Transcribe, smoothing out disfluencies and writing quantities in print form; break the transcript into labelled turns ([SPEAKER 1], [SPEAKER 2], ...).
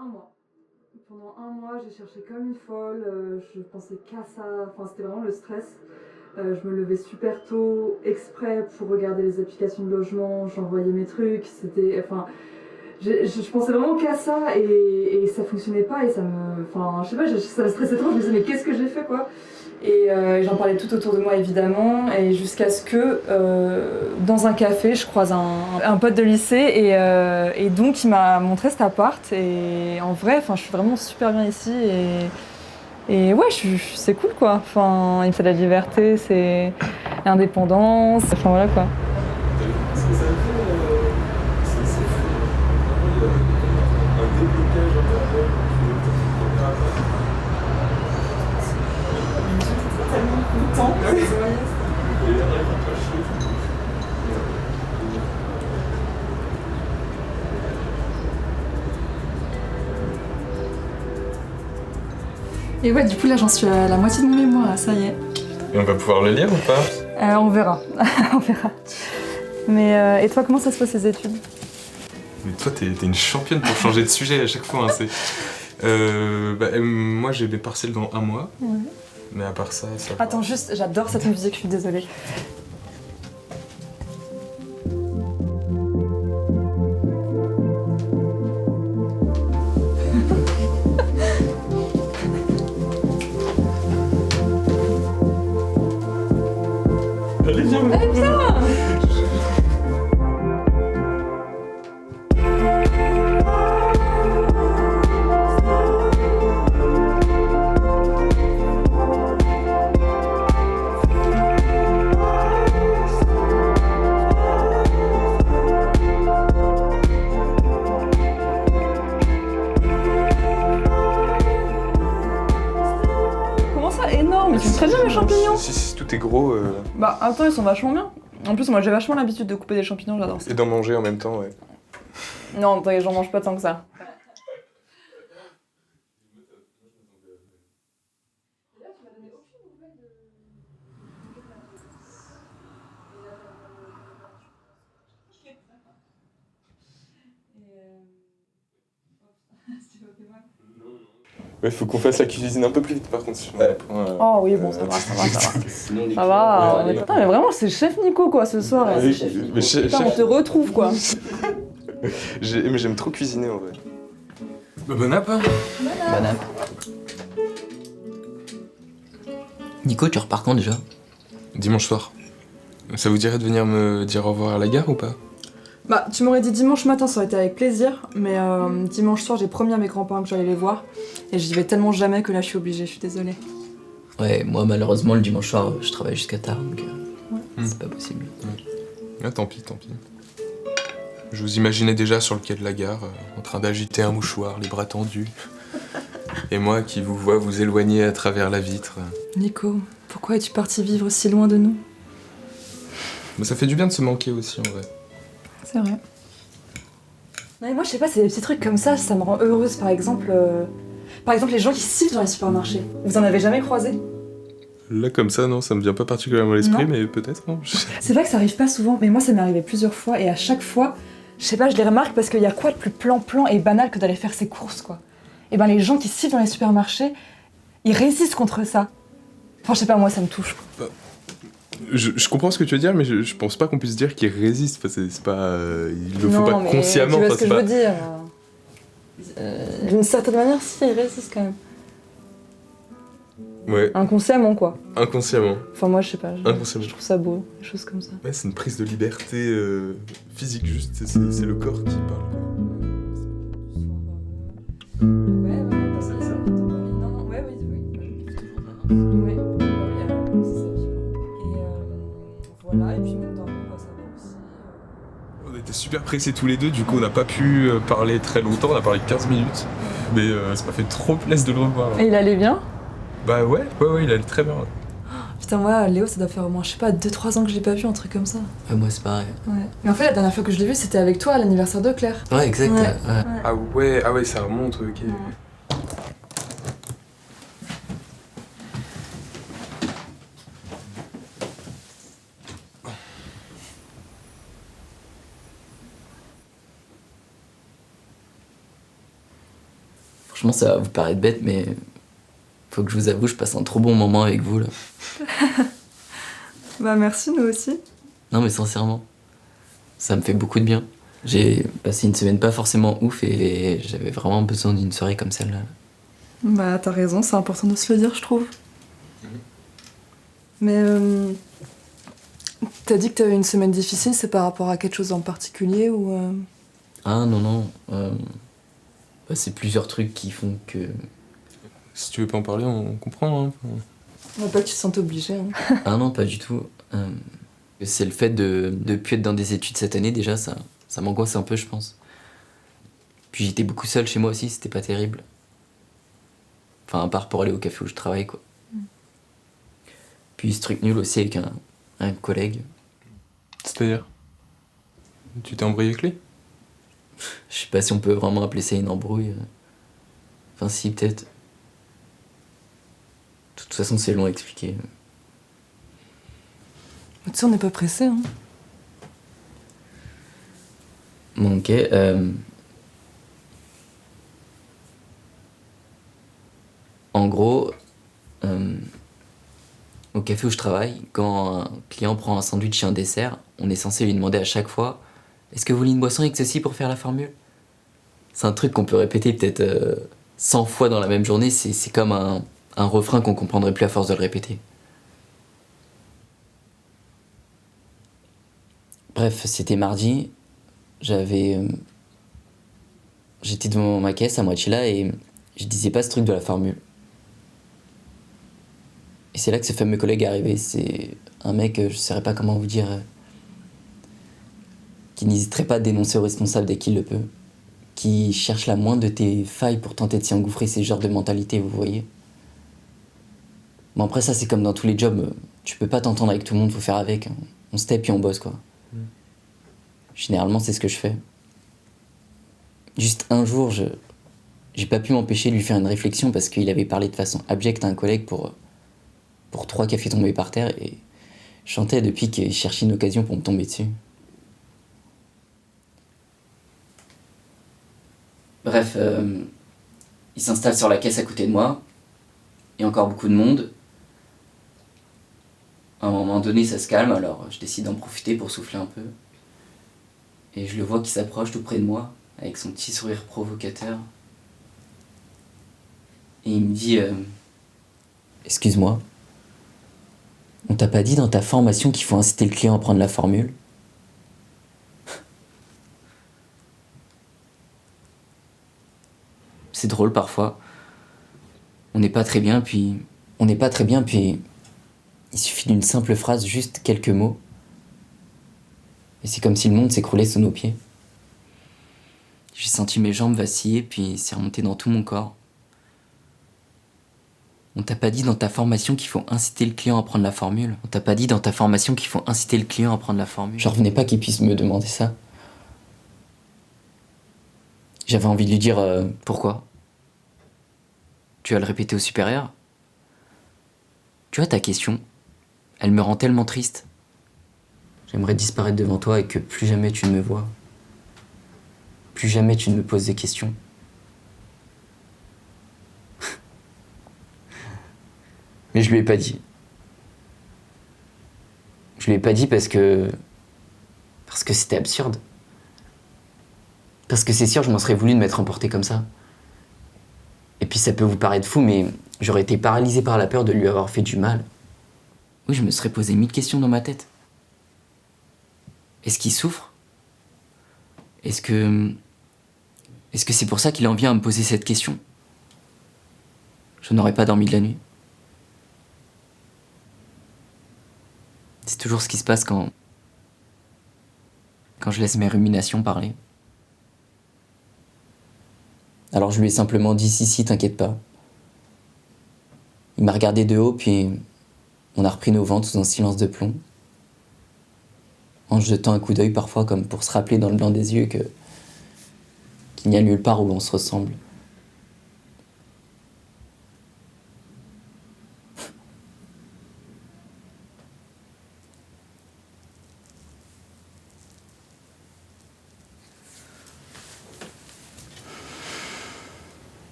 [SPEAKER 1] Un mois. Pendant un mois, j'ai cherché comme une folle, je pensais qu'à ça, enfin c'était vraiment le stress. Je me levais super tôt, exprès pour regarder les applications de logement, j'envoyais mes trucs, c'était... Enfin, je pensais vraiment qu'à ça et ça fonctionnait pas et ça me... Enfin, je sais pas, ça me stressait trop, je me disais mais qu'est-ce que j'ai fait quoi. Et j'en parlais tout autour de moi évidemment, et jusqu'à ce que dans un café, je croise un pote de lycée et donc il m'a montré cet appart et en vrai, je suis vraiment super bien ici et ouais, c'est cool quoi. Enfin, il me fait de la liberté, c'est l'indépendance, enfin voilà quoi.
[SPEAKER 2] Ce que ça fait, c'est fou. Un déblocage intérieur qui est tellement content. Et rien qui peut chier.
[SPEAKER 1] Et ouais, du coup là j'en suis à la moitié de mon mémoire, là, ça y est.
[SPEAKER 2] Et on va pouvoir le lire ou pas?
[SPEAKER 1] On verra, on verra. Mais et toi, comment ça se passe les études?
[SPEAKER 2] Mais toi, t'es une championne pour changer de sujet à chaque fois. Hein, moi, j'ai des partiels dans un mois.
[SPEAKER 1] Ouais.
[SPEAKER 2] Mais à part ça, ça va.
[SPEAKER 1] Attends, juste, j'adore cette musique, je suis désolée.
[SPEAKER 2] Allez, viens,
[SPEAKER 1] Allez, viens! Comment ça, énorme? Ils sont très bien les champignons!
[SPEAKER 2] Si, tout est gros.
[SPEAKER 1] Bah attends, ils sont vachement bien. En plus, moi j'ai vachement l'habitude de couper des champignons, j'adore ça.
[SPEAKER 2] Et d'en manger en même temps, ouais.
[SPEAKER 1] Non, attends, j'en mange pas tant que ça.
[SPEAKER 2] Ouais, faut qu'on fasse la cuisine un peu plus vite par contre. Si on reprend,
[SPEAKER 1] Oh oui, bon, ça va. Ça va. Putain, mais vraiment, c'est chef Nico quoi ce soir.
[SPEAKER 2] mais
[SPEAKER 1] Putain, on te retrouve quoi.
[SPEAKER 2] mais j'aime trop cuisiner en vrai. Bon app, hein.
[SPEAKER 3] Bon app. Nico, tu repars quand déjà?
[SPEAKER 2] Dimanche soir. Ça vous dirait de venir me dire au revoir à la gare ou pas?
[SPEAKER 1] Bah, tu m'aurais dit dimanche matin, ça aurait été avec plaisir, mais dimanche soir, j'ai promis à mes grands-parents que j'allais les voir, et j'y vais tellement jamais que là, je suis obligée, je suis désolée.
[SPEAKER 3] Ouais, moi malheureusement le dimanche soir, je travaille jusqu'à tard, donc
[SPEAKER 1] Ouais.
[SPEAKER 3] c'est pas possible.
[SPEAKER 2] Ah, tant pis. Je vous imaginais déjà sur le quai de la gare, en train d'agiter un mouchoir, les bras tendus. Et moi qui vous vois vous éloigner à travers la vitre.
[SPEAKER 1] Nico, pourquoi es-tu parti vivre si loin de nous?
[SPEAKER 2] Mais ça fait du bien de se manquer aussi en vrai.
[SPEAKER 1] C'est vrai. Non mais moi, je sais pas, c'est des petits trucs comme ça me rend heureuse, par exemple... les gens qui sifflent dans les supermarchés. Vous en avez jamais croisé?
[SPEAKER 2] Là comme ça, non, ça me vient pas particulièrement à l'esprit,
[SPEAKER 1] Non.
[SPEAKER 2] mais peut-être. Hein.
[SPEAKER 1] C'est vrai que ça arrive pas souvent, mais moi ça m'est arrivé plusieurs fois et à chaque fois, je sais pas, je les remarque parce qu'il y a quoi de plus plan et banal que d'aller faire ses courses quoi. Et ben les gens qui sifflent dans les supermarchés, ils résistent contre ça. Enfin je sais pas, moi ça me touche quoi.
[SPEAKER 2] Je comprends ce que tu veux dire, mais je pense pas qu'on puisse dire qu'ils résistent. Enfin, c'est pas, il le faut
[SPEAKER 1] Non,
[SPEAKER 2] pas
[SPEAKER 1] mais
[SPEAKER 2] consciemment.
[SPEAKER 1] Tu vois
[SPEAKER 2] Enfin,
[SPEAKER 1] ce que
[SPEAKER 2] c'est
[SPEAKER 1] je
[SPEAKER 2] pas...
[SPEAKER 1] veux dire. D'une certaine manière, si, ils résistent quand même.
[SPEAKER 2] Ouais,
[SPEAKER 1] Inconsciemment quoi.
[SPEAKER 2] inconsciemment.
[SPEAKER 1] Enfin moi je sais pas,
[SPEAKER 2] Inconsciemment.
[SPEAKER 1] je trouve ça beau, des choses comme ça.
[SPEAKER 2] Ouais, c'est une prise de liberté physique, juste. C'est le corps qui parle. Quoi.
[SPEAKER 1] Voilà, et puis mon temps, ça va aussi.
[SPEAKER 2] On était super pressés tous les deux, du coup on n'a pas pu parler très longtemps, on a parlé 15 minutes. Mais ça m'a fait trop plaisir de le revoir.
[SPEAKER 1] Et il allait bien?
[SPEAKER 2] Bah ouais, il allait très bien. Ouais.
[SPEAKER 1] Putain, moi, Léo, ça doit faire au moins, je sais pas, 2-3 ans que je l'ai pas vu, un truc comme ça.
[SPEAKER 3] Ouais, moi c'est pareil.
[SPEAKER 1] Ouais. Mais en fait, la dernière fois que je l'ai vu, c'était avec toi à l'anniversaire de Claire.
[SPEAKER 3] Ouais, exact.
[SPEAKER 1] Ouais.
[SPEAKER 3] Ouais.
[SPEAKER 2] Ah ouais, ça remonte, ok.
[SPEAKER 3] Franchement, ça va vous paraître bête, mais faut que je vous avoue, je passe un trop bon moment avec vous là.
[SPEAKER 1] Bah merci, nous aussi.
[SPEAKER 3] Non mais sincèrement, ça me fait beaucoup de bien. J'ai passé une semaine pas forcément ouf et j'avais vraiment besoin d'une soirée comme celle-là.
[SPEAKER 1] Bah t'as raison, c'est important de se le dire, je trouve. Mais t'as dit que t'avais une semaine difficile, c'est par rapport à quelque chose en particulier ou
[SPEAKER 3] Ah non, bah, c'est plusieurs trucs qui font que...
[SPEAKER 2] Si tu veux pas en parler, on comprend. Hein.
[SPEAKER 1] On va pas que tu te sentes obligé. Hein.
[SPEAKER 3] Ah non, pas du tout. C'est le fait de plus être dans des études cette année, déjà, ça m'angoisse un peu, je pense. Puis j'étais beaucoup seul chez moi aussi, c'était pas terrible. Enfin, à part pour aller au café où je travaille, quoi. Puis ce truc nul aussi avec un collègue.
[SPEAKER 2] C'est-à-dire? Tu t'es embrouillé avec lui?
[SPEAKER 3] Je sais pas si on peut vraiment appeler ça une embrouille. Enfin si, peut-être. De toute façon, c'est long à expliquer.
[SPEAKER 1] Tu sais, on n'est pas pressé. Hein.
[SPEAKER 3] Bon, ok. En gros, au café où je travaille, quand un client prend un sandwich et un dessert, on est censé lui demander à chaque fois « Est-ce que vous voulez une boisson avec ceci pour faire la formule ?» C'est un truc qu'on peut répéter peut-être 100 fois dans la même journée, c'est comme un refrain qu'on comprendrait plus à force de le répéter. Bref, c'était mardi, j'étais devant ma caisse à moitié là et je disais pas ce truc de la formule. Et c'est là que ce fameux collègue est arrivé. C'est un mec, je saurais pas comment vous dire, qui n'hésiterait pas à dénoncer au responsable dès qu'il le peut, qui cherche la moindre de tes failles pour tenter de s'y engouffrer, c'est ce genre de mentalité, vous voyez. Bon après ça c'est comme dans tous les jobs, tu peux pas t'entendre avec tout le monde, faut faire avec, hein. On se tait puis on bosse quoi. Généralement c'est ce que je fais. Juste un jour, j'ai pas pu m'empêcher de lui faire une réflexion parce qu'il avait parlé de façon abjecte à un collègue pour 3 cafés tombés par terre et je sentais depuis qu'il cherchait une occasion pour me tomber dessus. Bref, il s'installe sur la caisse à côté de moi, il y a encore beaucoup de monde. À un moment donné, ça se calme, alors je décide d'en profiter pour souffler un peu. Et je le vois qui s'approche tout près de moi, avec son petit sourire provocateur. Et il me dit Excuse-moi, on t'a pas dit dans ta formation qu'il faut inciter le client à prendre la formule ? C'est drôle parfois. On n'est pas très bien, puis il suffit d'une simple phrase, juste quelques mots. Et c'est comme si le monde s'écroulait sous nos pieds. J'ai senti mes jambes vaciller, puis c'est remonté dans tout mon corps. On t'a pas dit dans ta formation qu'il faut inciter le client à prendre la formule. On t'a pas dit dans ta formation qu'il faut inciter le client à prendre la formule. J'en revenais pas qu'il puisse me demander ça. J'avais envie de lui dire pourquoi. Tu vas le répéter au supérieur ? Tu vois ta question, elle me rend tellement triste. J'aimerais disparaître devant toi et que plus jamais tu ne me vois. Plus jamais tu ne me poses des questions. Mais je lui ai pas dit. Je lui ai pas dit parce que c'était absurde. Parce que c'est sûr, je m'en serais voulu de m'être emporté comme ça. Et puis ça peut vous paraître fou, mais j'aurais été paralysé par la peur de lui avoir fait du mal. Oui, je me serais posé 1000 questions dans ma tête. Est-ce qu'il souffre ? Est-ce que c'est pour ça qu'il en vient à me poser cette question ? Je n'aurais pas dormi de la nuit. C'est toujours ce qui se passe quand je laisse mes ruminations parler. Alors je lui ai simplement dit si, t'inquiète pas. Il m'a regardé de haut, puis on a repris nos ventes sous un silence de plomb. En jetant un coup d'œil parfois comme pour se rappeler dans le blanc des yeux qu'il n'y a nulle part où on se ressemble.